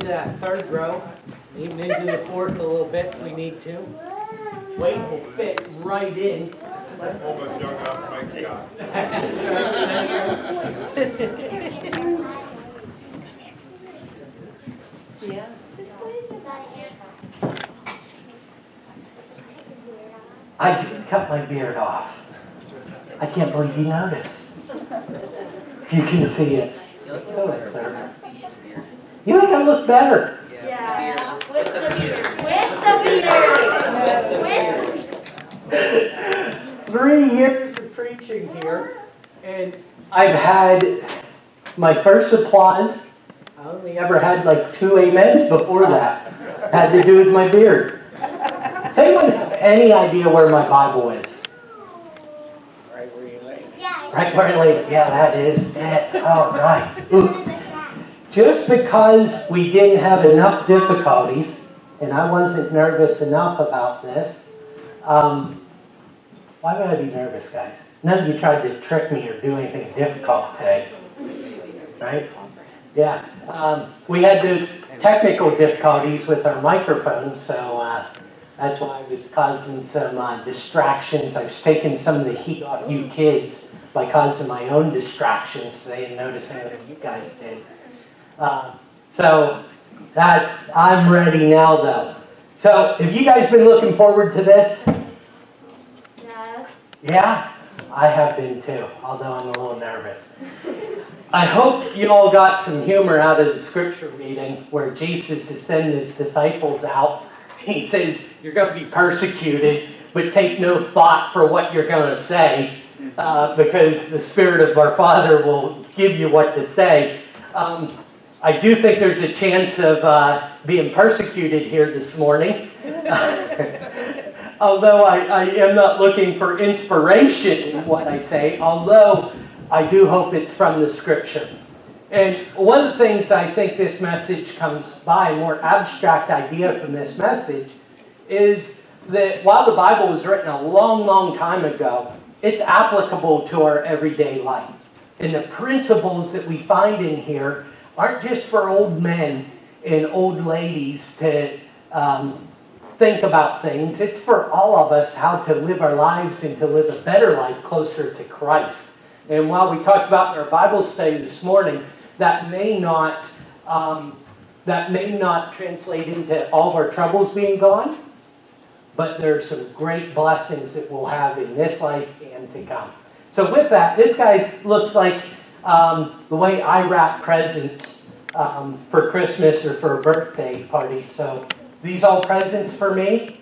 that third row, even into the fourth a little bit if we need to. Weight will fit right in. Almost young enough to make the eye. I did cut my beard off. I can't believe you noticed. You can see it. Hello, sir. You think I look better? Yeah, with the beard. 3 years of preaching here, and I've had my first applause. I only ever had like 2 amens before that. Had to do with my beard. Does anyone have any idea where my Bible is? Right where you lay. Right where I laid it. Yeah, that is it. All right. Ooh. Just because we didn't have enough difficulties, and I wasn't nervous enough about this, why would I be nervous, guys? None of you tried to trick me or do anything difficult today. Right? Yeah. We had those technical difficulties with our microphones, so that's why I was causing some distractions. I was taking some of the heat off you kids by causing my own distractions, so they didn't notice anything you guys did. So I'm ready now, though. So have you guys been looking forward to this? Yes. Yeah, I have been too, although I'm a little nervous. I hope you all got some humor out of the scripture reading where Jesus is sending his disciples out. He says, you're going to be persecuted, but take no thought for what you're going to say, because the Spirit of our Father will give you what to say. I do think there's a chance of being persecuted here this morning. Although I am not looking for inspiration in what I say, although I do hope it's from the Scripture. And one of the things I think this message comes by, a more abstract idea from this message, is that while the Bible was written a long, long time ago, it's applicable to our everyday life. And the principles that we find in here aren't just for old men and old ladies to think about things. It's for all of us how to live our lives and to live a better life closer to Christ. And while we talked about in our Bible study this morning, that may not translate into all of our troubles being gone, but there are some great blessings that we'll have in this life and to come. So with that, this guy looks like the way I wrap presents for Christmas or for a birthday party. So these all presents for me?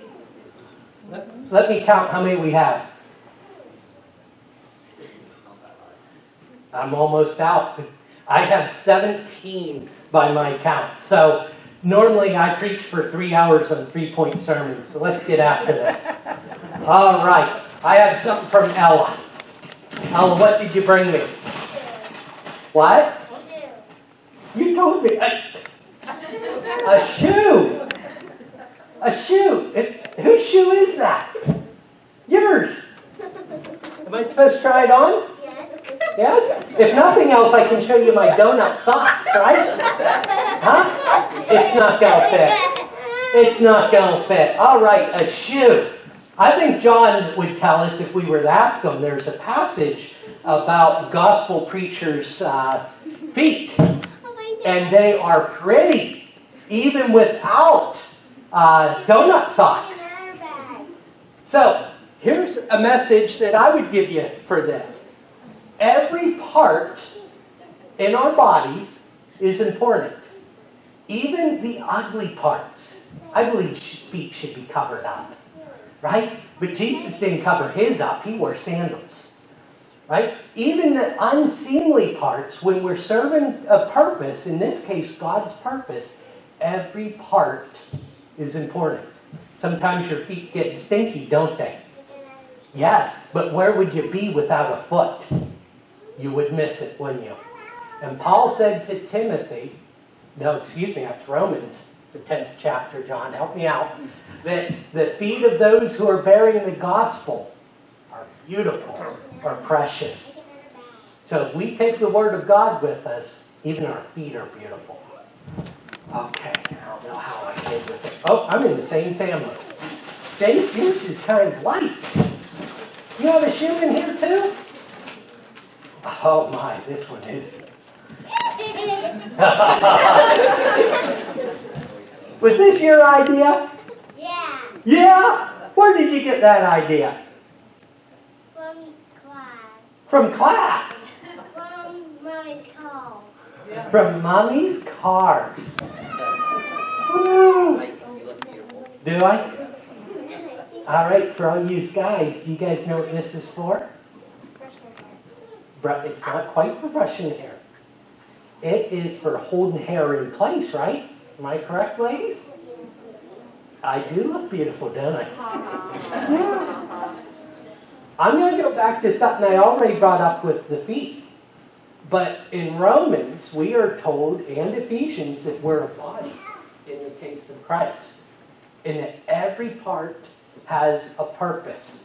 Let me count how many we have. I'm almost out. I have 17 by my count. So normally I preach for 3 hours on 3-point sermons. So let's get after this. All right. I have something from Ella. Ella, what did you bring me? What? You told me. A shoe. A shoe. Whose shoe is that? Yours. Am I supposed to try it on? Yes? If nothing else, I can show you my donut socks, right? Huh? It's not going to fit. It's not going to fit. All right, a shoe. I think John would tell us if we were to ask him. There's a passage about gospel preachers' feet. And they are pretty, even without donut socks. So, here's a message that I would give you for this. Every part in our bodies is important. Even the ugly parts. I believe feet should be covered up. Right? But Jesus didn't cover his up. He wore sandals. Right? Even the unseemly parts, when we're serving a purpose, in this case, God's purpose, every part is important. Sometimes your feet get stinky, don't they? Yes, but where would you be without a foot? You would miss it, wouldn't you? And Paul said to Timothy, that's Romans, the 10th chapter, John, help me out, that the feet of those who are bearing the gospel are beautiful, are precious. So if we take the word of God with us, even our feet are beautiful. Okay. good with it. Oh, I'm in the same family. James, yours is kind of light. You have a shoe in here too? Oh my, this one is. Was this your idea? Yeah. Yeah? Where did you get that idea? From class. From class. From Mommy's call. From Mommy's car. Woo. Do I? All right, for all you guys, do you guys know what this is for? It's not quite for brushing hair. It is for holding hair in place, right? Am I correct, ladies? I do look beautiful, don't I? Yeah. I'm going to go back to something I already brought up with the feet. But in Romans, we are told, and Ephesians, that we're a body in the case of Christ. And that every part has a purpose.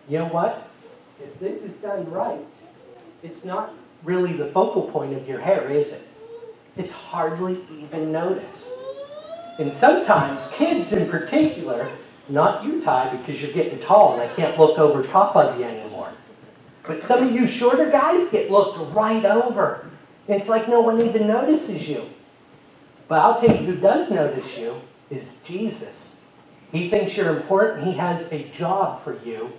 You know what? If this is done right, it's not really the focal point of your hair, is it? It's hardly even noticed. And sometimes, kids in particular, not you, Ty, because you're getting tall and I can't look over top of you anymore. But some of you shorter guys get looked right over. It's like no one even notices you. But I'll tell you who does notice you is Jesus. He thinks you're important. He has a job for you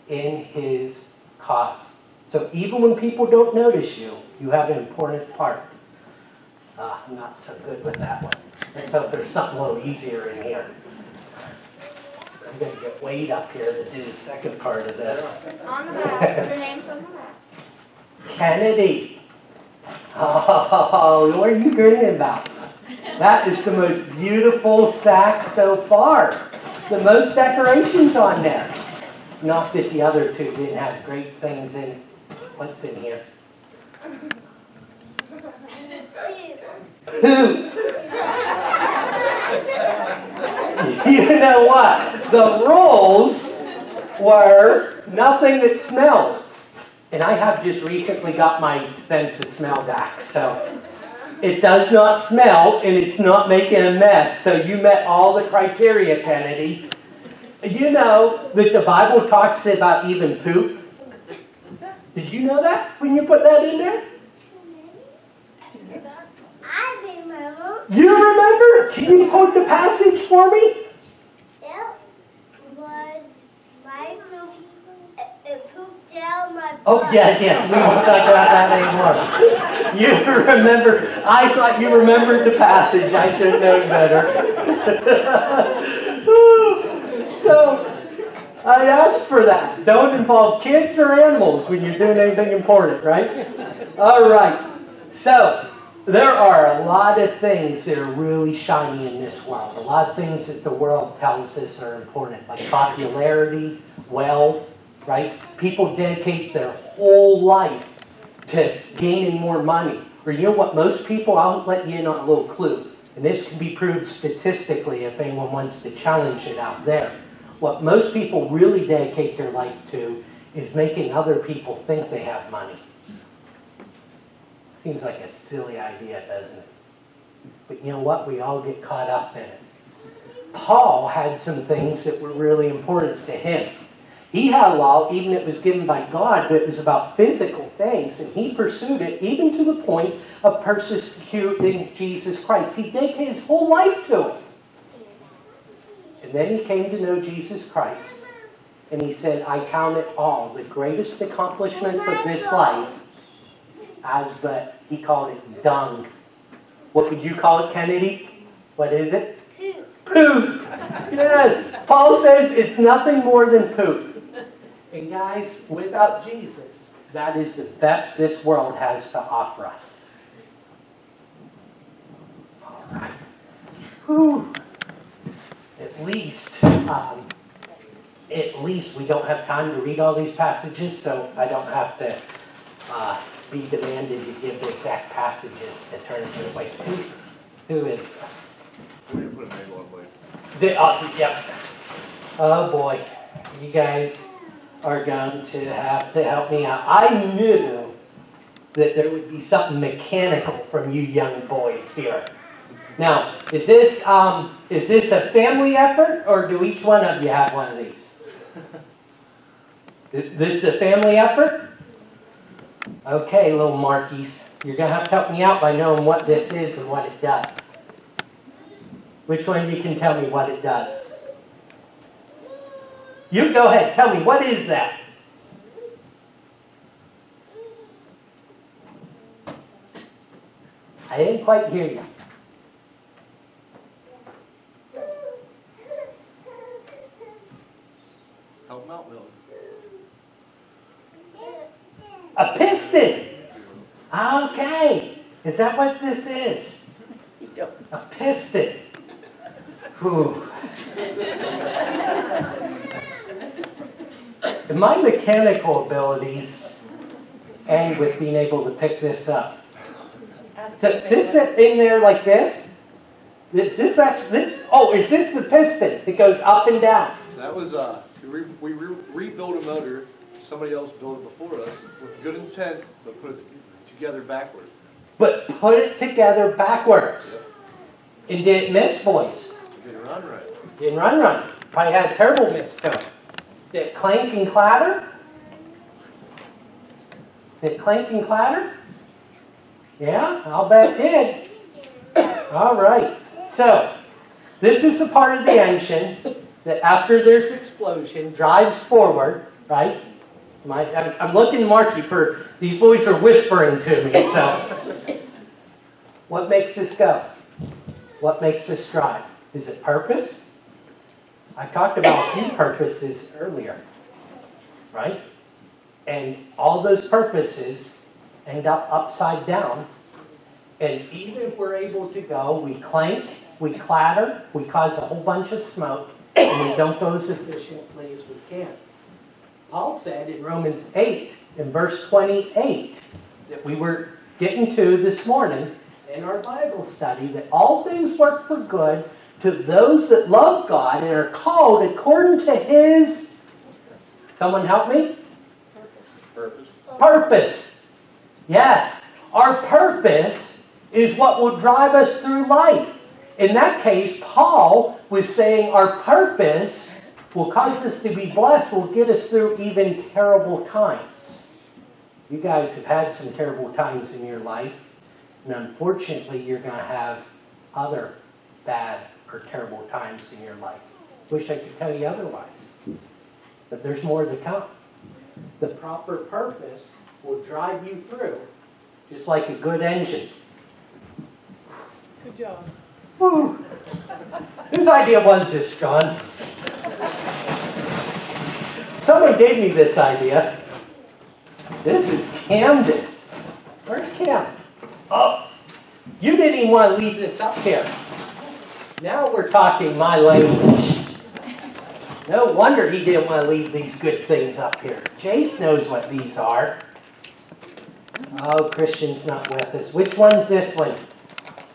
in his cause. So even when people don't notice you, you have an important part. I'm not so good with that one. Let's hope there's something a little easier in here. I'm going to get Wade up here to do the second part of this. On the back. The name from the back. Kennedy. Oh, what are you grinning about? That is the most beautiful sack so far. The most decorations on there. Not that the other two didn't have great things in. What's in here? Who? You know what? The rules were nothing that smells. And I have just recently got my sense of smell back. So it does not smell and it's not making a mess. So you met all the criteria, Kennedy. You know that the Bible talks about even poop. Did you know that when you put that in there? I remember. You remember? Can you quote the passage for me? Yep. Was my poop. It pooped down my butt. Oh, yes, we won't talk about that anymore. You remember, I thought you remembered the passage. I should have known better. So, I asked for that. Don't involve kids or animals when you're doing anything important, right? All right. So, there are a lot of things that are really shiny in this world. A lot of things that the world tells us are important, like popularity, wealth, right? People dedicate their whole life to gaining more money. Or you know what most people, I'll let you in on a little clue. And this can be proved statistically if anyone wants to challenge it out there. What most people really dedicate their life to is making other people think they have money. Seems like a silly idea, doesn't it? But you know what? We all get caught up in it. Paul had some things that were really important to him. He had a law, even it was given by God, but it was about physical things, and he pursued it even to the point of persecuting Jesus Christ. He dedicated his whole life to it. And then he came to know Jesus Christ, and he said, I count it all, the greatest accomplishments of this life, as but, he called it dung. What would you call it, Kennedy? What is it? Poop. Poop! Yes! Paul says it's nothing more than poop. And guys, without Jesus, that is the best this world has to offer us. All right. Whew. At least we don't have time to read all these passages, so I don't have to be demanded to give the exact passages to turn to. Wait, who is this? We didn't put a name on it. Yep. Oh boy, you guys are going to have to help me out. I knew that there would be something mechanical from you young boys here. Now, is this a family effort, or do each one of you have one of these? Is this a family effort? Okay, little Markies, you're going to have to help me out by knowing what this is and what it does. Which one of you can tell me what it does? You go ahead, tell me, what is that? I didn't quite hear you. Help them out, Bill. A piston. Okay. Is that what this is? A piston. Whew. And my mechanical abilities end with being able to pick this up. So is this in there like this? Is this actually this? Oh, is this the piston that goes up and down? That was, we rebuilt a motor. Somebody else built it before us with good intent, but put it together backwards. But put it together backwards. And did it miss, boys? It didn't run right. Didn't run right. Probably had a terrible miss to it. Did it clank and clatter? Did it clank and clatter? Yeah, I'll bet it did. All right. So, this is the part of the engine that after there's explosion drives forward, right? I'm looking to Marky for, these boys are whispering to me, so. What makes this go? What makes this drive? Is it purpose? I talked about a few purposes earlier, right? And all those purposes end up upside down. And even if we're able to go, we clank, we clatter, we cause a whole bunch of smoke, and we don't go as efficiently as we can. Paul said in Romans 8, in verse 28, that we were getting to this morning in our Bible study, that all things work for good to those that love God and are called according to His, someone help me? Purpose. Yes. Our purpose is what will drive us through life. In that case, Paul was saying our purpose will cause us to be blessed, will get us through even terrible times. You guys have had some terrible times in your life, and unfortunately you're going to have other bad or terrible times in your life. Wish I could tell you otherwise. But there's more to come. The proper purpose will drive you through, just like a good engine. Good job. Whew. Whose idea was this, John? Someone gave me this idea. This is Camden. Where's Cam? Oh, you didn't even want to leave this up here. Now we're talking my language. No wonder he didn't want to leave these good things up here. Jace knows what these are. Oh, Christian's not with us. Which one's this one?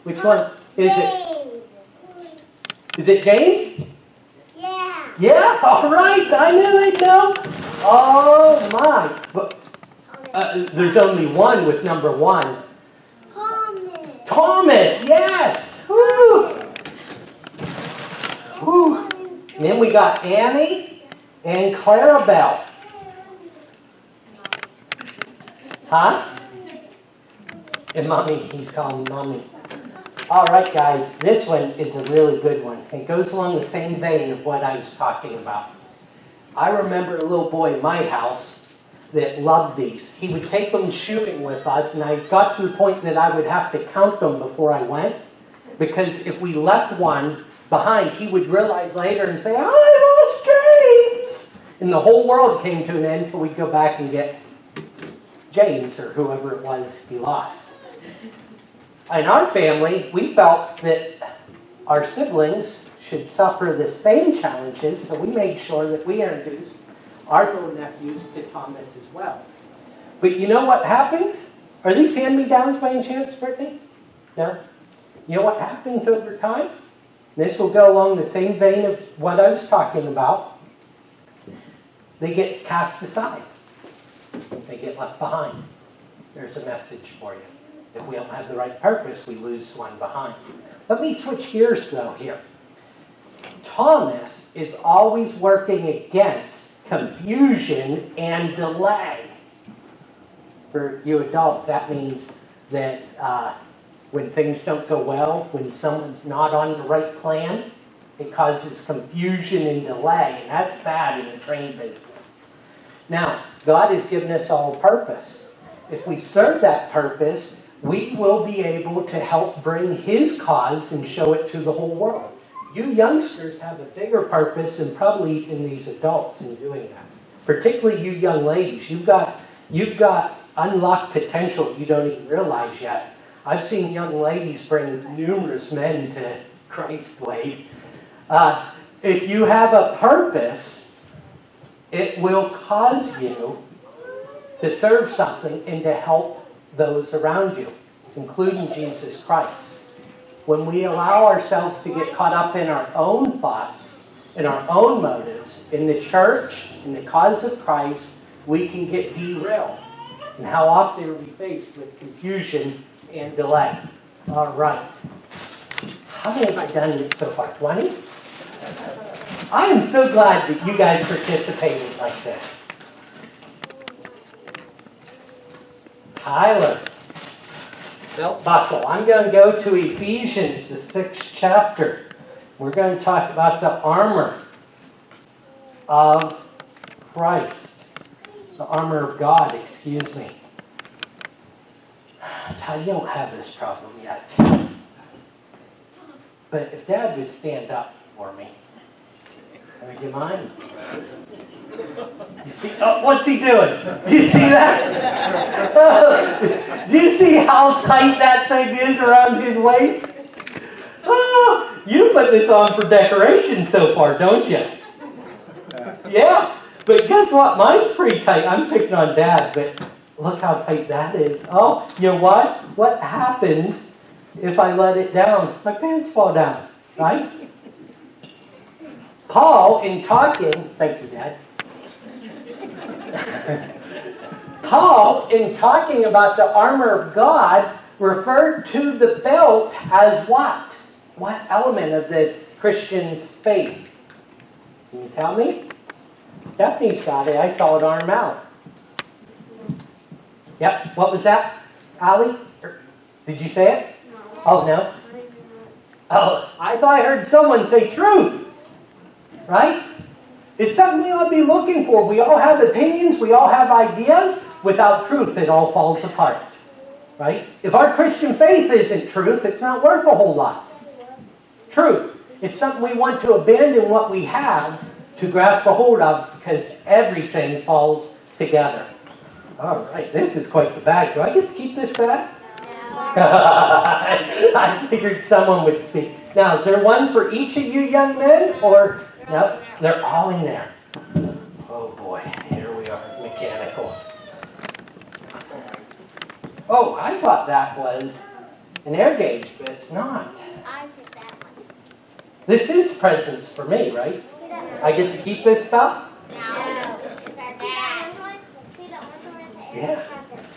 Which one is it? Is it James? Yeah. Yeah, all right. I knew they'd know. Oh, my. But, there's only one with number 1. Thomas. Thomas, yes. Woo. Woo. And then we got Annie and Clarabelle. Huh? And Mommy, he's calling Mommy. All right, guys, this one is a really good one. It goes along the same vein of what I was talking about. I remember a little boy in my house that loved these. He would take them shooting with us, and I got to the point that I would have to count them before I went, because if we left one behind, he would realize later and say, I lost James! And the whole world came to an end until we'd go back and get James, or whoever it was he lost. In our family, we felt that our siblings should suffer the same challenges, so we made sure that we introduced our little nephews to Thomas as well. But you know what happens? Are these hand-me-downs by any chance, Brittany? No? You know what happens over time? This will go along the same vein of what I was talking about. They get cast aside. They get left behind. There's a message for you. If we don't have the right purpose, we lose one behind. Let me switch gears though here. Thomas is always working against confusion and delay. For you adults, that means that when things don't go well, when someone's not on the right plan, it causes confusion and delay, and that's bad in the train business. Now, God has given us all a purpose. If we serve that purpose, we will be able to help bring His cause and show it to the whole world. You youngsters have a bigger purpose than probably even these adults in doing that. Particularly you young ladies. You've got unlocked potential you don't even realize yet. I've seen young ladies bring numerous men to Christ's way. If you have a purpose, it will cause you to serve something and to help those around you, including Jesus Christ. When we allow ourselves to get caught up in our own thoughts, in our own motives, in the church, in the cause of Christ, we can get derailed. And how often are we faced with confusion and delay? All right. How many have I done so far? 20? I am so glad that you guys participated like that. Tyler. Belt buckle. I'm going to go to Ephesians, the 6th chapter. We're going to talk about the armor of Christ. The armor of God, excuse me. Ty, you don't have this problem yet. But if Dad would stand up for me. Would you mind? You see? Oh, what's he doing? Do you see that? Oh, do you see how tight that thing is around his waist? Oh, you put this on for decoration so far, don't you? Yeah. But guess what? Mine's pretty tight. I'm picking on Dad, but look how tight that is. Oh, you know what? What happens if I let it down? My pants fall down, right? Paul, in talking, thank you, Dad. Paul, in talking about the armor of God, referred to the belt as what? What element of the Christian's faith? Can you tell me? Stephanie's got it. I saw it on her mouth. Yep. What was that? Allie? Did you say it? No. Oh, no? Oh, I thought I heard someone say truth. Right? It's something we ought to be looking for. We all have opinions. We all have ideas. Without truth, it all falls apart. Right? If our Christian faith isn't truth, it's not worth a whole lot. Truth. It's something we want to abandon what we have to grasp a hold of because everything falls together. All right. This is quite the bag. Do I get to keep this bag? I figured someone would speak. Now, is there one for each of you young men? Or, no, they're all in there. Oh boy, here we are, mechanical. Oh, I thought that was an air gauge, but it's not. I took that one. This is presents for me, right? I get to keep this stuff? No, it's our dad's. Yeah.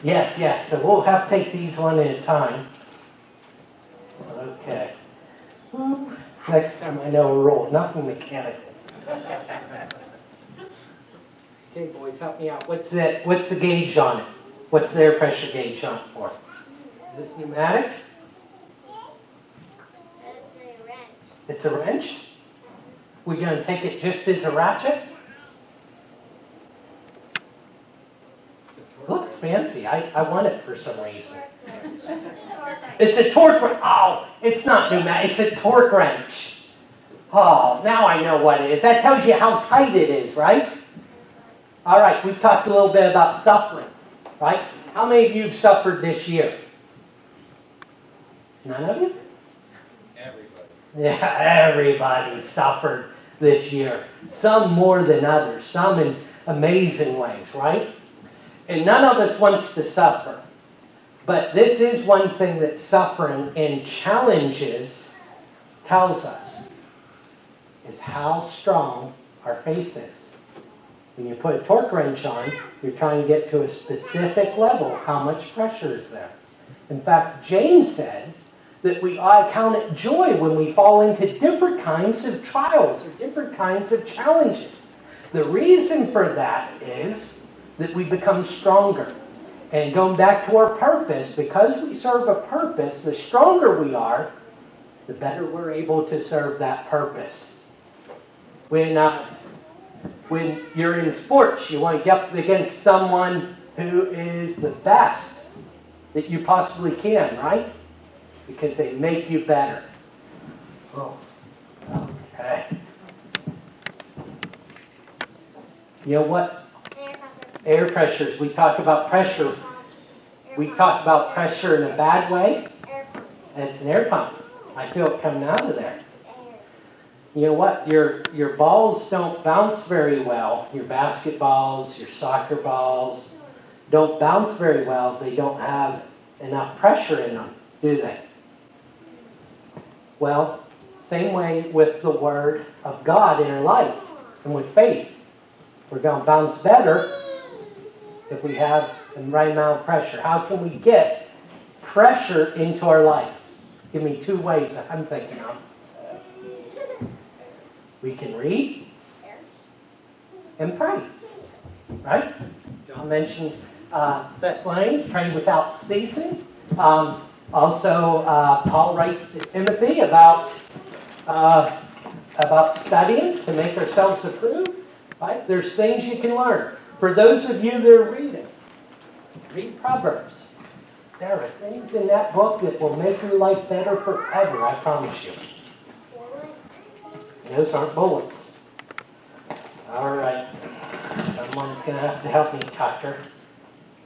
Yes. So we'll have to take these one at a time. Okay. Next time I know a rule. Nothing mechanical. Okay, boys, help me out. What's the gauge on it? What's the air pressure gauge on it for? Is this pneumatic? It's a wrench. It's a wrench? We're going to take it just as a ratchet? Looks fancy. I want it for some reason. It's a torque wrench. Oh, it's not pneumatic. It's a torque wrench. Oh, now I know what it is. That tells you how tight it is, right? All right, we've talked a little bit about suffering, right? How many of you have suffered this year? None of you? Everybody. Yeah, everybody suffered this year. Some more than others. Some in amazing ways, right? And none of us wants to suffer. But this is one thing that suffering and challenges tells us, is how strong our faith is. When you put a torque wrench on, you're trying to get to a specific level. How much pressure is there? In fact, James says that we ought to count it joy when we fall into different kinds of trials or different kinds of challenges. The reason for that is that we become stronger. And going back to our purpose, because we serve a purpose, the stronger we are, the better we're able to serve that purpose. When you're in sports, you want to get up against someone who is the best that you possibly can, right? Because they make you better. Oh, okay. You know what? Air pressures. We talk about pressure. We talk about pressure in a bad way. And it's an air pump. I feel it coming out of there. You know what? Your balls don't bounce very well. Your basketballs, your soccer balls don't bounce very well. They don't have enough pressure in them, do they? Well, same way with the Word of God in our life and with faith. We're going to bounce better if we have the right amount of pressure. How can we get pressure into our life? Give me 2 ways that I'm thinking of. We can read and pray. Right? John mentioned Thessalonians, pray without ceasing. Also, Paul writes to Timothy about studying to make ourselves approved. Right? There's things you can learn. For those of you that are reading, read Proverbs. There are things in that book that will make your life better forever, I promise you. Those aren't bullets. All right. Someone's going to have to help me, Tucker.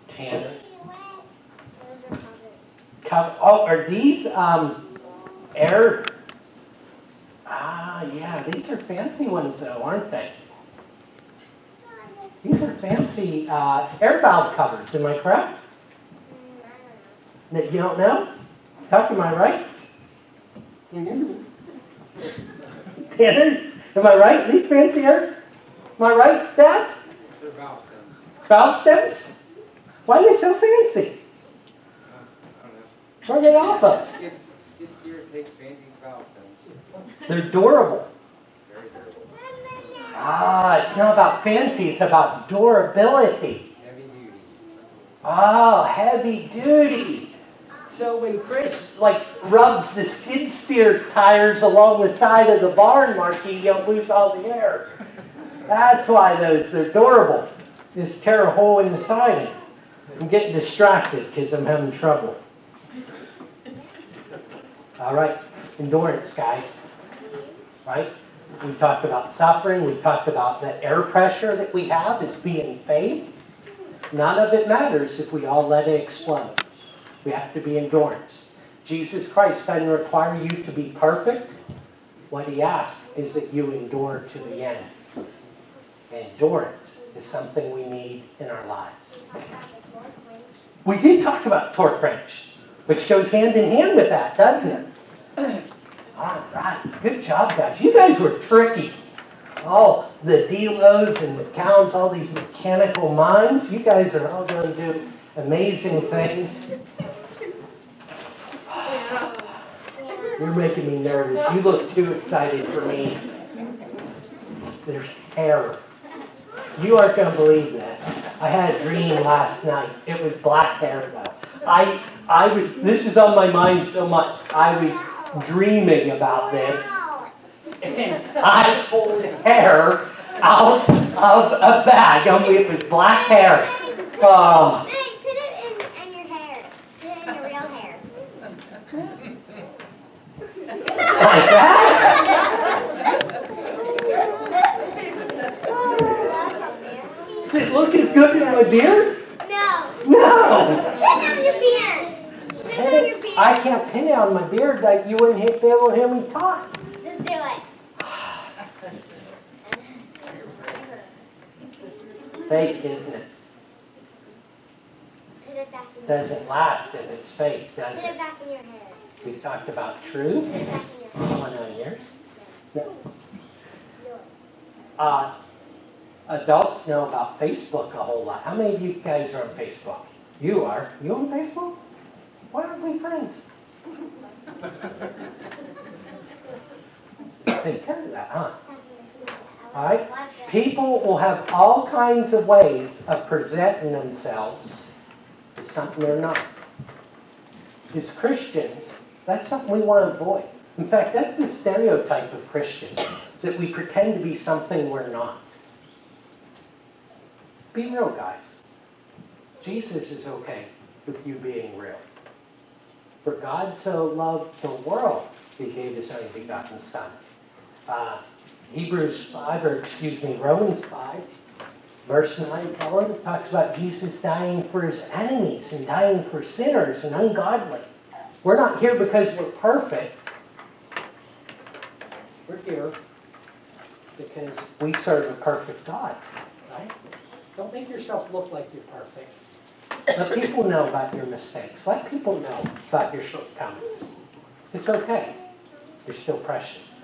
Tanner. Oh, are these air? Yeah, these are fancy ones, though, aren't they? These are fancy air valve covers, am I correct? That you don't know? Tuck, am I right? Tanner, am I right? These fancy air? Am I right, Dad? They're valve stems. Valve stems? Why are they so fancy? Where are they off of? Skid steer takes fancy valve stems. They're durable. Very durable. It's not about fancy, it's about durability. Heavy duty. Oh, heavy duty. So when Chris rubs the skid steer tires along the side of the barn, Marky, you'll lose all the air. That's why they're durable. Just tear a hole in the siding. I'm getting distracted because I'm having trouble. All right, endurance, guys. Right? We talked about suffering. We talked about the air pressure that we have as being faith. None of it matters if we all let it explode. We have to be endurance. Jesus Christ doesn't require you to be perfect. What he asks is that you endure to the end. Endurance is something we need in our lives. We did talk about torque wrench, which goes hand in hand with that, doesn't it? All right, good job, guys. You guys were tricky. All the delos and the counts, all these mechanical minds. You guys are all going to do amazing things. You're making me nervous. You look too excited for me. There's hair. You aren't going to believe this. I had a dream last night. It was black hair, though. This was on my mind so much. I was dreaming about this. And I pulled hair out of a bag. It was black hair. Oh. Hey, put it in your hair. Put it in your real hair. Like that? Does it look as good as my beard? No. No. Put it on your beard. Put it on your beard. I can't pin it on my beard like you wouldn't be able to hear me talk. Just do it. Fake, isn't it? Put it back in your Doesn't last if it's fake, does Put it it? back in your hair. We talked about truth. Put it back in your hair. One on yours. No. Yours. Adults know about Facebook a whole lot. How many of you guys are on Facebook? You are. You on Facebook? Why aren't we friends? Take care of that, huh? All right? People will have all kinds of ways of presenting themselves as something they're not. As Christians, that's something we want to avoid. In fact, that's the stereotype of Christians, that we pretend to be something we're not. Be real, guys. Jesus is okay with you being real. For God so loved the world, He gave His only begotten Son. Romans 5, verse 9 forward, talks about Jesus dying for His enemies and dying for sinners and ungodly. We're not here because we're perfect. We're here because we serve a perfect God, right? Don't make yourself look like you're perfect. Let people know about your mistakes. Let people know about your shortcomings. It's okay. You're still precious.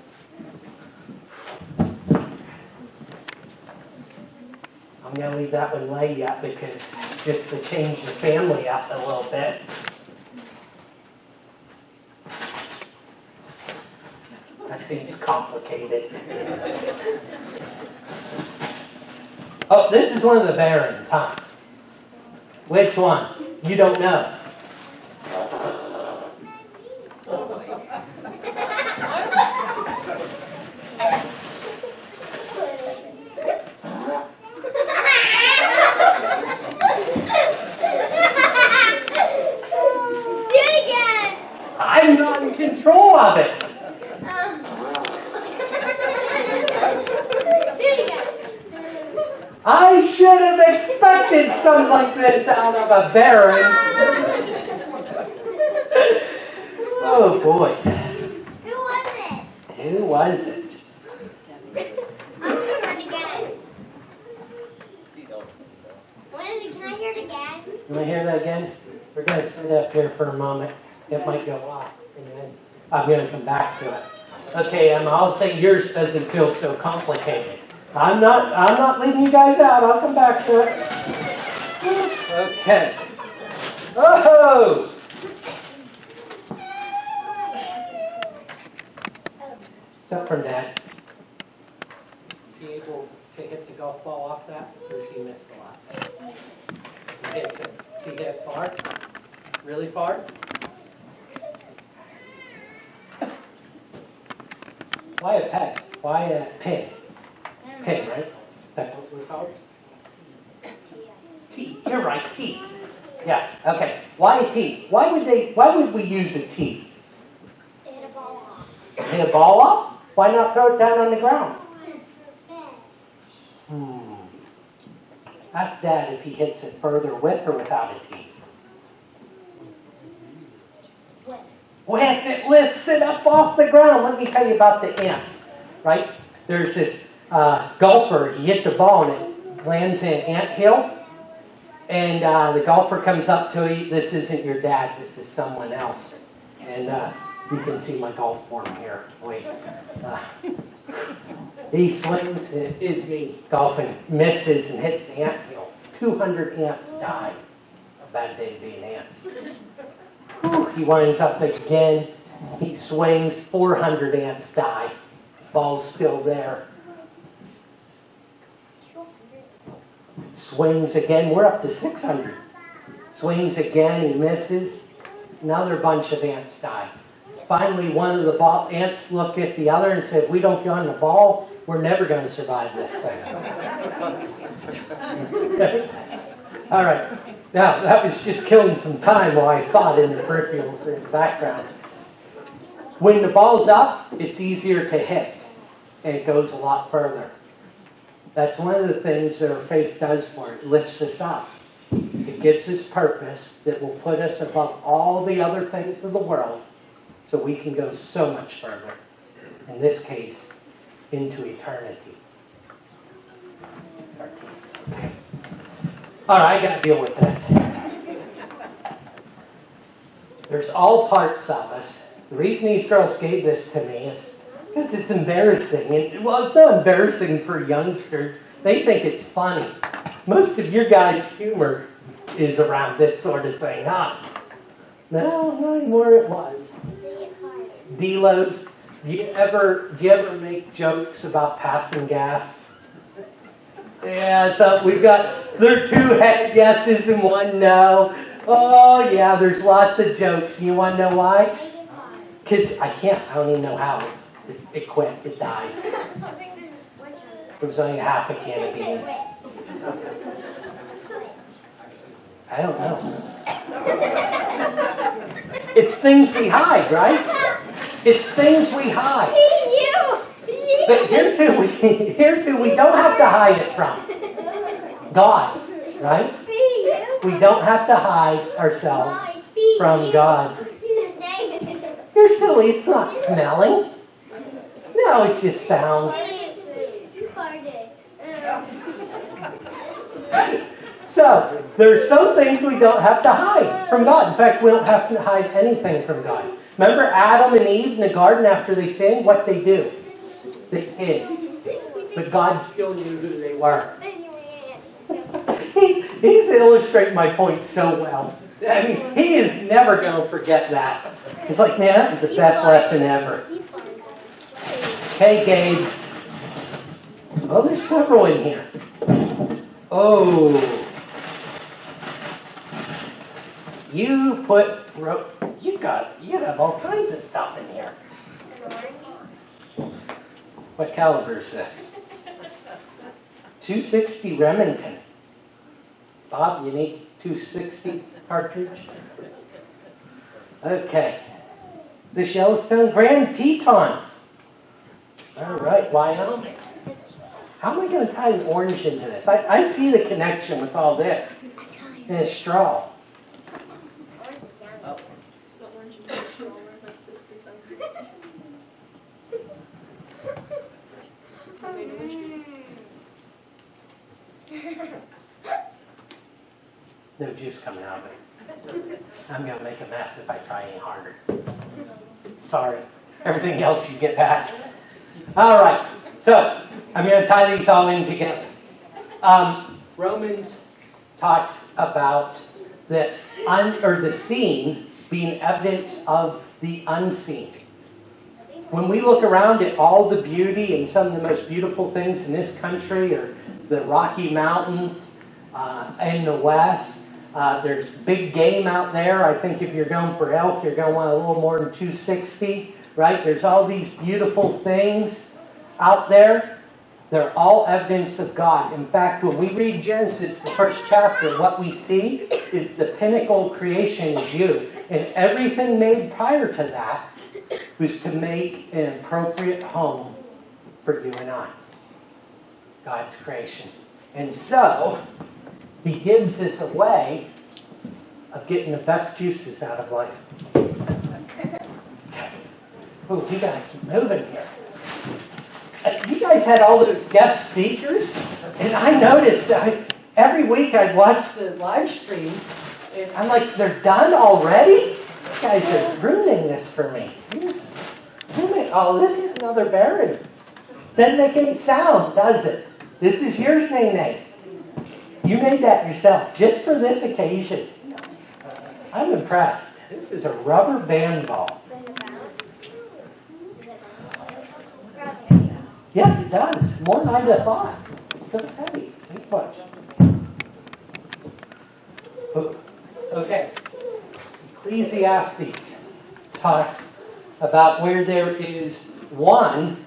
I'm going to leave that one lay yet because just to change the family up a little bit. That seems complicated. Oh, this is one of the barons, huh? Which one? You don't know. I'm not in control of it. I should have expected something like this out of a baron. Oh boy. Who was it? Who was it? I'm going to hear it again. What is it? Can I hear it again? You want to hear that again? We're going to sit up here for a moment. It might go off, and then I'm going to come back to it. Okay, I'll say yours doesn't feel so complicated. I'm not leaving you guys out. I'll come back to it. Okay. Oh! Except from Dad. Is he able to hit the golf ball off that? Or does he miss a lot? He hits it. Does he hit it far? Really far? Why a peg? Why a pin? Pin, right? That's what we call it? T. You're right, T. Yes, okay. Why a T? Why would we use a T? Hit a ball off. Hit a ball off? Why not throw it down on the ground? Ask Dad if he hits it further with or without a T. With, it lifts it up off the ground. Let me tell you about the ants, right? There's this golfer, he hit the ball and it lands in an anthill. And the golfer comes up to him. This isn't your dad, this is someone else. And you can see my golf form here. Wait. He swings, it is me golfing, misses and hits the anthill. 200 ants die. A bad day to be an ant. Whew, he winds up again. He swings, 400 ants die. Ball's still there. Swings again, we're up to 600. Swings again, he misses. Another bunch of ants die. Finally, one of the ants looked at the other and said, if we don't get on the ball, we're never going to survive this thing. All right. Now, that was just killing some time while I thought in the peripherals in the background. When the ball's up, it's easier to hit. And it goes a lot further. That's one of the things that our faith does for it. It lifts us up. It gives us purpose that will put us above all the other things of the world so we can go so much further. In this case, into eternity. All right, I got to deal with this. There's all parts of us. The reason these girls gave this to me is because it's embarrassing. And, well, it's not embarrassing for youngsters. They think it's funny. Most of your guys' humor is around this sort of thing, huh? No, not anymore it was. delos. Do you ever make jokes about passing gas? Yeah, so there are 2 head yeses and 1 no. Oh yeah, there's lots of jokes. You want to know why? Because I don't even know how it quit, it died. It was only half a can of beans. I don't know. It's things we hide, right? It's things we hide. But here's who we don't have to hide it from. God, right? We don't have to hide ourselves from God. You're silly, it's not smelling. No, it's just sound. So, there's some things we don't have to hide from God. In fact, we don't have to hide anything from God. Remember Adam and Eve in the garden after they sinned? What they do? They hid. But God still knew who they were. He's illustrating my point so well. I mean, he is never going to forget that. He's like, man, that was the best lesson ever. Okay, Gabe. Oh, there's several in here. Oh. You have all kinds of stuff in here. What caliber is this? 260 Remington. Bob, you need 260 cartridge? Okay. Is this Yellowstone? Grand Tetons. All right, Wyoming. How am I going to tie an orange into this? I see the connection with all this. And a straw. No juice coming out of it. I'm going to make a mess if I try any harder. Sorry. Everything else you get back. All right. So, I'm going to tie these all in together. Romans talks about the seen being evidence of the unseen. When we look around at all the beauty and some of the most beautiful things in this country are the Rocky Mountains in the West. There's big game out there. I think if you're going for elk, you're going to want a little more than 260, right? There's all these beautiful things out there. They're all evidence of God. In fact, when we read Genesis, the first chapter, what we see is the pinnacle of creation is you. And everything made prior to that was to make an appropriate home for you and I. God's creation. And so, He gives us a way of getting the best juices out of life. Oh, we gotta keep moving here. You guys had all those guest speakers, and I noticed every week I'd watch the live stream, and I'm like, they're done already? You guys are ruining this for me. Oh, this is another Baron. Doesn't make any sound, does it? This is yours, Nene. You made that yourself, just for this occasion. I'm impressed. This is a rubber band ball. Yes, it does. More than I'd have thought. It feels heavy. See what? Okay. Ecclesiastes talks about where there is one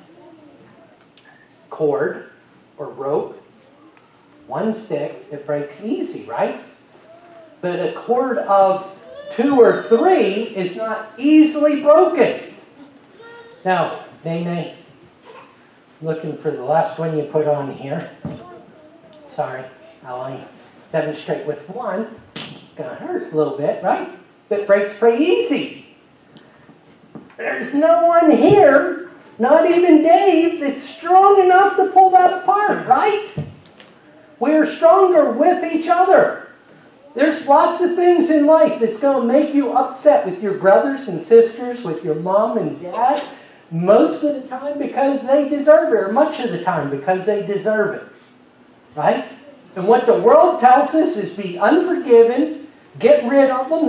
cord or rope, one stick that breaks easy, right? But a cord of 2 or 3 is not easily broken. Now, Nene, looking for the last one you put on here. Sorry, I'll only demonstrate with one. It's going to hurt a little bit, right? But it breaks pretty easy. There's no one here, not even Dave, that's strong enough to pull that apart, right? We're stronger with each other. There's lots of things in life that's going to make you upset with your brothers and sisters, with your mom and dad, most of the time because they deserve it, or much of the time because they deserve it. Right? And what the world tells us is be unforgiven, get rid of them.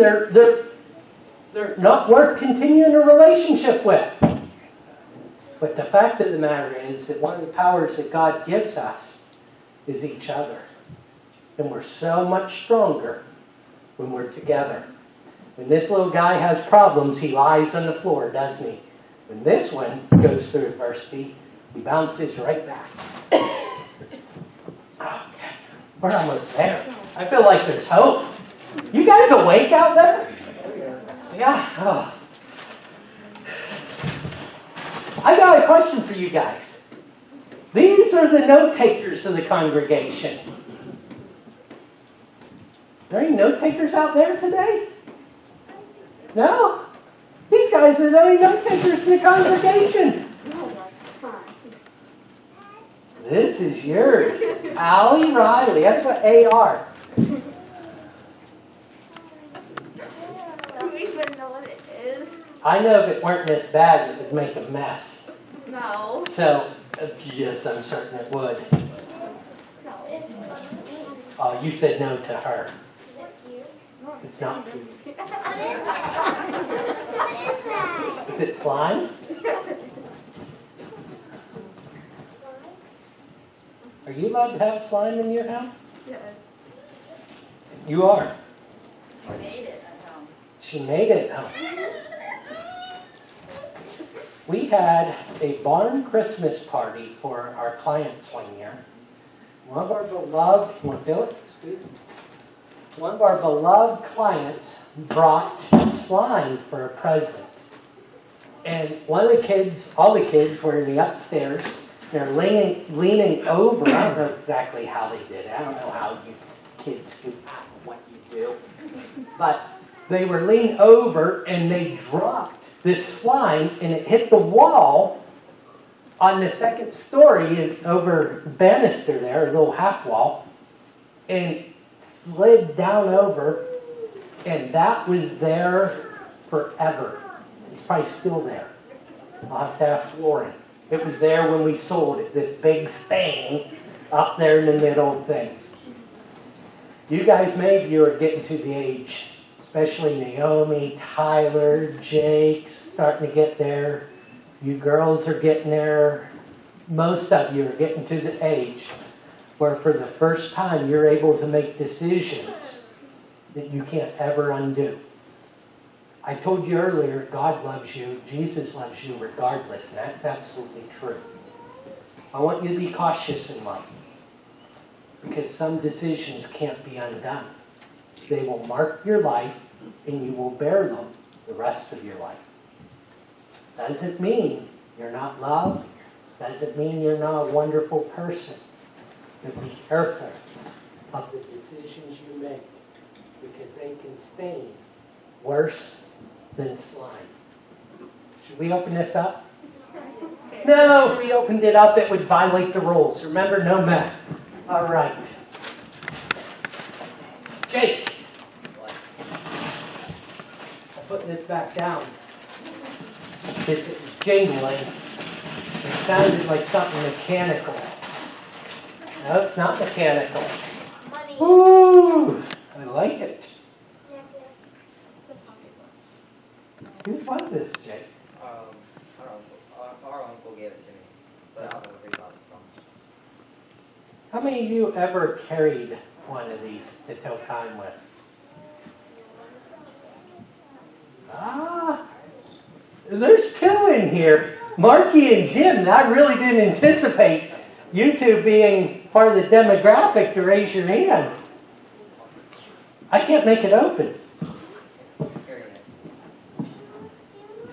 they're not worth continuing a relationship with. But the fact of the matter is that one of the powers that God gives us is each other. And we're so much stronger when we're together. When this little guy has problems, he lies on the floor, doesn't he? When this one goes through adversity, he bounces right back. Okay, we're almost there. I feel like there's hope. You guys awake out there? Yeah. Oh. I got a question for you guys. These are the note takers of the congregation. Are there any note takers out there today? No? These guys are the only note takers in the congregation. This is yours. Allie Riley. That's what AR. Don't even know what it is. I know if it weren't this bad, it would make a mess. No. So, yes, I'm certain it would. No, it's Oh, you said no to her. It's not cute. What is that? What is that? Is it slime? Are you allowed to have slime in your house? Yes. You are. I made it at home. She made it at home. We had a barn Christmas party for our clients one year. One of our beloved, you want to feel it? Excuse me. One of our beloved clients brought slime for a present. And one of the kids, all the kids were in the upstairs. They're leaning over. I don't know exactly how they did it. I don't know how you kids do what you do. But they were leaning over and they dropped this slime and it hit the wall on the second story over banister there, a little half wall, and slid down over, and that was there forever. It's probably still there. I'll have to ask Lauren. It was there when we sold it, this big stain up there in the middle of things. You guys, many of you are getting to the age, especially Naomi, Tyler, Jake, starting to get there. You girls are getting there. Most of you are getting to the age where for the first time you're able to make decisions that you can't ever undo. I told you earlier, God loves you, Jesus loves you regardless, and that's absolutely true. I want you to be cautious in life, because some decisions can't be undone. They will mark your life, and you will bear them the rest of your life. Doesn't mean you're not loved, doesn't mean you're not a wonderful person. But be careful of the decisions you make, because they can stain worse than slime. Should we open this up? No, if we opened it up, it would violate the rules. Remember, no mess. All right. Jake. I'll put this back down. Because it was jingling. It sounded like something mechanical. No, it's not mechanical. Money. Ooh, I like it. Who was this, Jake? Our uncle gave it to me, but I don't know where he got it from. How many of you ever carried one of these to tell time with? Ah, there's two in here. Marky and Jim. I really didn't anticipate you two being part of the demographic to raise your hand. I can't make it open. Here,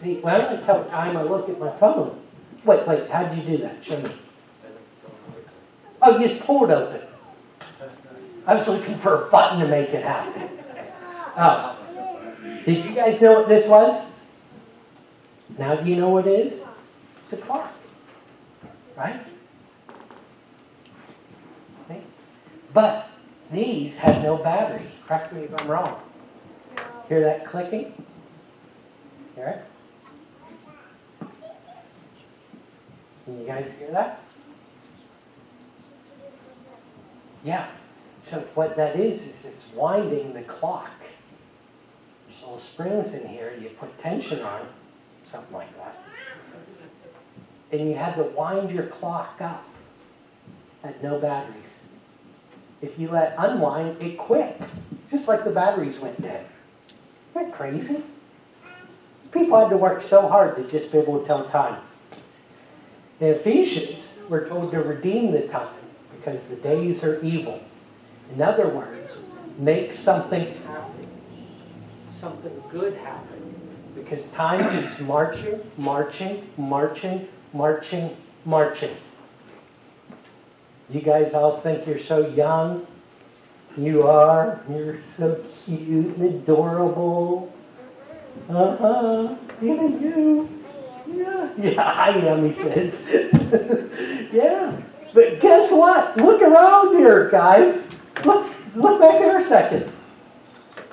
See, when I tell time, I look at my phone. Wait, how'd you do that? Show me. Oh, you just pull it open. I was looking for a button to make it happen. Oh. Did you guys know what this was? Now do you know what it is? It's a clock. Right? Thanks. But these have no battery. Correct me if I'm wrong. Hear that clicking? Hear it? Can you guys hear that? Yeah. So what that is it's winding the clock. There's little springs in here, you put tension on, something like that. And you had to wind your clock up. Had no batteries. If you let unwind, it quit. Just like the batteries went dead. Isn't that crazy? People had to work so hard to just be able to tell time. In Ephesians, we're told to redeem the time because the days are evil. In other words, make something happen. Something good happen. Because time keeps marching, marching, marching, marching, marching. You guys all think you're so young. You are. You're so cute and adorable. Even you. Yeah, I am, he says. Yeah. But guess what? Look around here, guys. Look back there a second.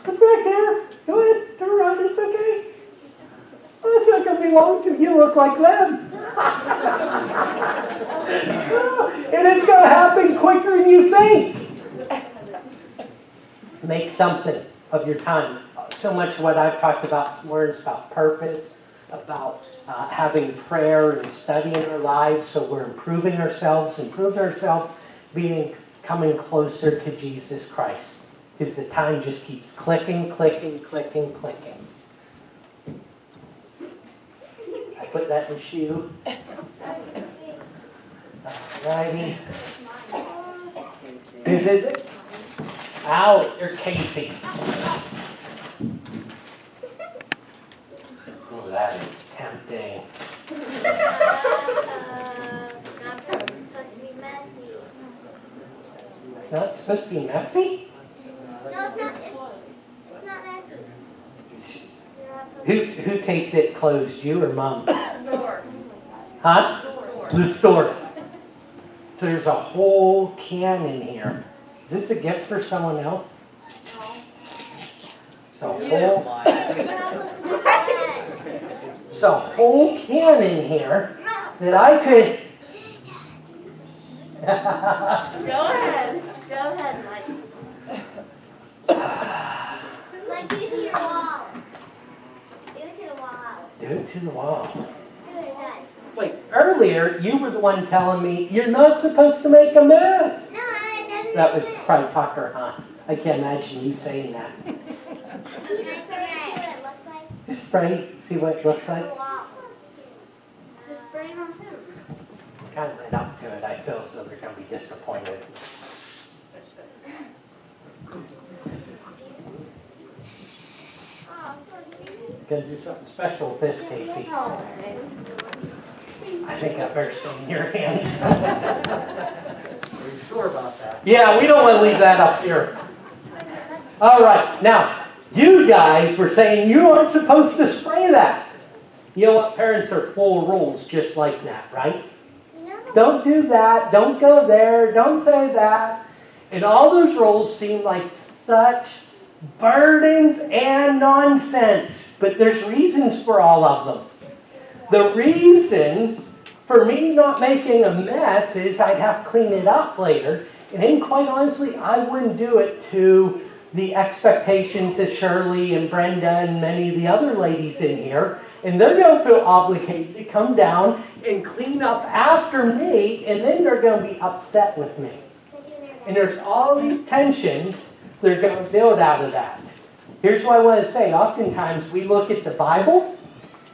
Look back there. Go ahead, turn around, it's okay. Oh, it's not going to be long till you look like them. And it's going to happen quicker than you think. Make something of your time. So much of what I've talked about this morning is about purpose, about having prayer and studying our lives so we're improving ourselves, coming closer to Jesus Christ. Because the time just keeps clicking, clicking, clicking, clicking. I put that in the shoe. Alrighty. Whose is it? Allie, or Casey. Oh, that is tempting. It's not supposed to be messy? No, it's not. It's not messy. Who taped it closed, you or Mom? Store. Huh? The store. So there's a whole can in here. Is this a gift for someone else? So a whole can in here that I could. Go ahead. Go ahead, Mike. Like, do it to your wall. Do it to the wall. Do it to the wall. See what it does. Wait, earlier you were the one telling me you're not supposed to make a mess. No, it doesn't. That was probably Tucker, huh? I can't imagine you saying that. Can I put it see what it looks like? Just spray, see what it looks like. The wall. Just spray it on him. Kind of led up to it. I feel so they're going to be disappointed. Gonna do something special with this, Casey. I think I better stay in your hands. Are you sure about that? Yeah, we don't want to leave that up here. All right, now, you guys were saying you aren't supposed to spray that. You know what? Parents are full of rules just like that, right? No. Don't do that. Don't go there. Don't say that. And all those rules seem like such burdens and nonsense. But there's reasons for all of them. The reason for me not making a mess is I'd have to clean it up later. And then quite honestly, I wouldn't do it to the expectations of Shirley and Brenda and many of the other ladies in here. And they're going to feel obligated to come down and clean up after me. And then they're going to be upset with me. And there's all these tensions that are going to build out of that. Here's what I want to say. Oftentimes we look at the Bible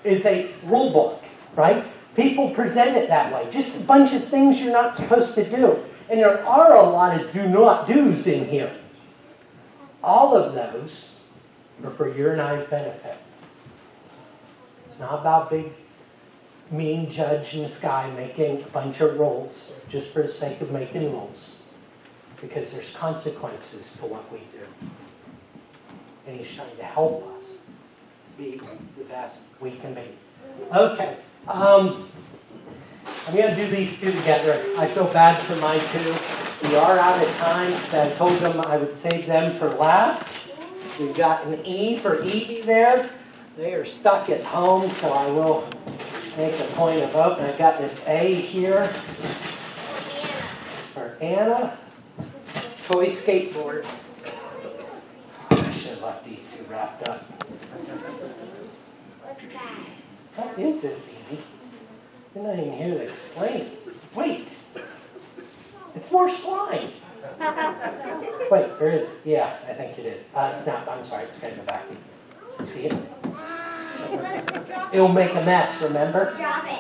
as a rule book, right? People present it that way. Just a bunch of things you're not supposed to do. And there are a lot of do not do's in here. All of those are for your and I's benefit. It's not about big, mean judge in the sky making a bunch of rules just for the sake of making rules. Because there's consequences to what we do. And he's trying to help us be the best we can be. Okay. I'm going to do these two together. I feel bad for my two. We are out of time. I told them I would save them for last. We've got an E for Evie there. They are stuck at home, so I will make a point of opening. I've got this A here for Anna. Toy skateboard. I should have left these two wrapped up. What's that? What is this, Evie? You're not even here to explain. Wait. It's more slime. Wait, there is. Yeah, I think it is. No, I'm sorry. It's got to go back. See it? It'll make a mess, remember? Drop it.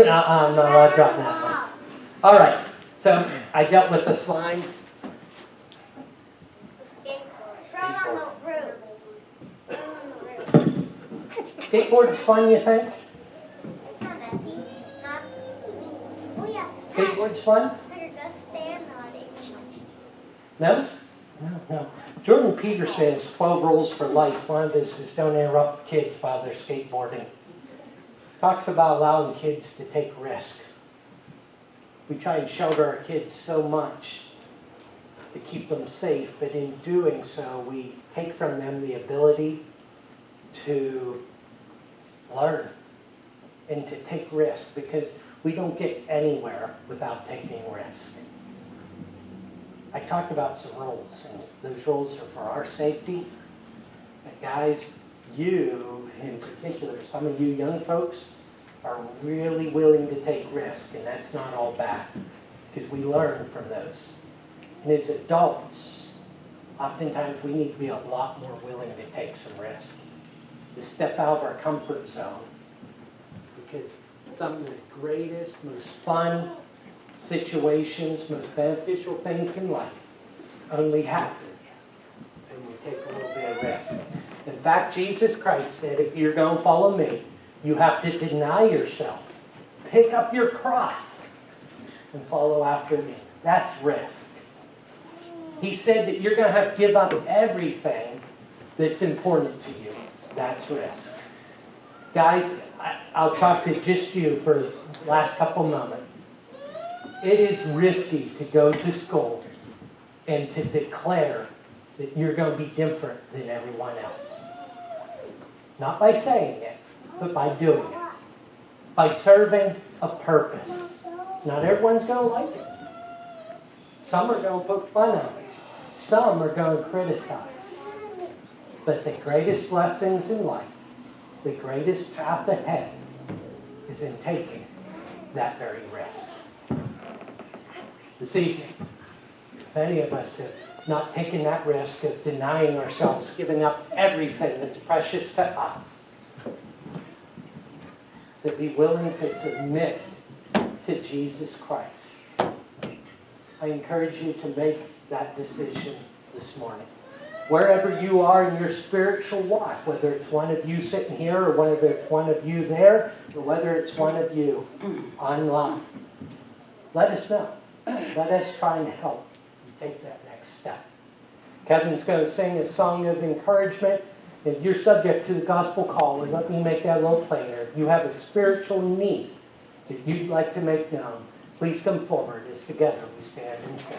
I'm not allowed to drop that one. All right. So I dealt with the slime. Skateboard. Throw it on the roof. Throw it on the roof. Skateboard's fun, you think? It's not messy. Not. Oh yeah. Skateboard's fun? Better go stand on it. No? No. Jordan Peterson says 12 rules for life. One of this is don't interrupt kids while they're skateboarding. Talks about allowing kids to take risk. We try and shelter our kids so much to keep them safe, but in doing so, we take from them the ability to learn and to take risk, because we don't get anywhere without taking risk. I talked about some rules, and those rules are for our safety. But guys, you in particular, some of you young folks, are really willing to take risk, and that's not all bad, because we learn from those. And as adults, oftentimes we need to be a lot more willing to take some risk, to step out of our comfort zone, because some of the greatest, most fun situations, most beneficial things in life only happen when you take a little bit of risk. In fact, Jesus Christ said, if you're going to follow me, you have to deny yourself, pick up your cross, and follow after me. That's risk. He said that you're going to have to give up everything that's important to you. That's risk. Guys, I'll talk to just you for the last couple moments. It is risky to go to school and to declare that you're going to be different than everyone else. Not by saying it, but by doing it. By serving a purpose. Not everyone's going to like it. Some are going to poke fun at it. Some are going to criticize. But the greatest blessings in life, the greatest path ahead, is in taking that very risk. This evening, if any of us have not taken that risk of denying ourselves, giving up everything that's precious to us, to be willing to submit to Jesus Christ, I encourage you to make that decision this morning. Wherever you are in your spiritual walk, whether it's one of you sitting here, or whether it's one of you there, or whether it's one of you online, let us know. Let us try and help you take that next step. Kevin's going to sing a song of encouragement. If you're subject to the gospel call, and let me make that a little plainer, if you have a spiritual need that you'd like to make known, please come forward as together we stand and sing.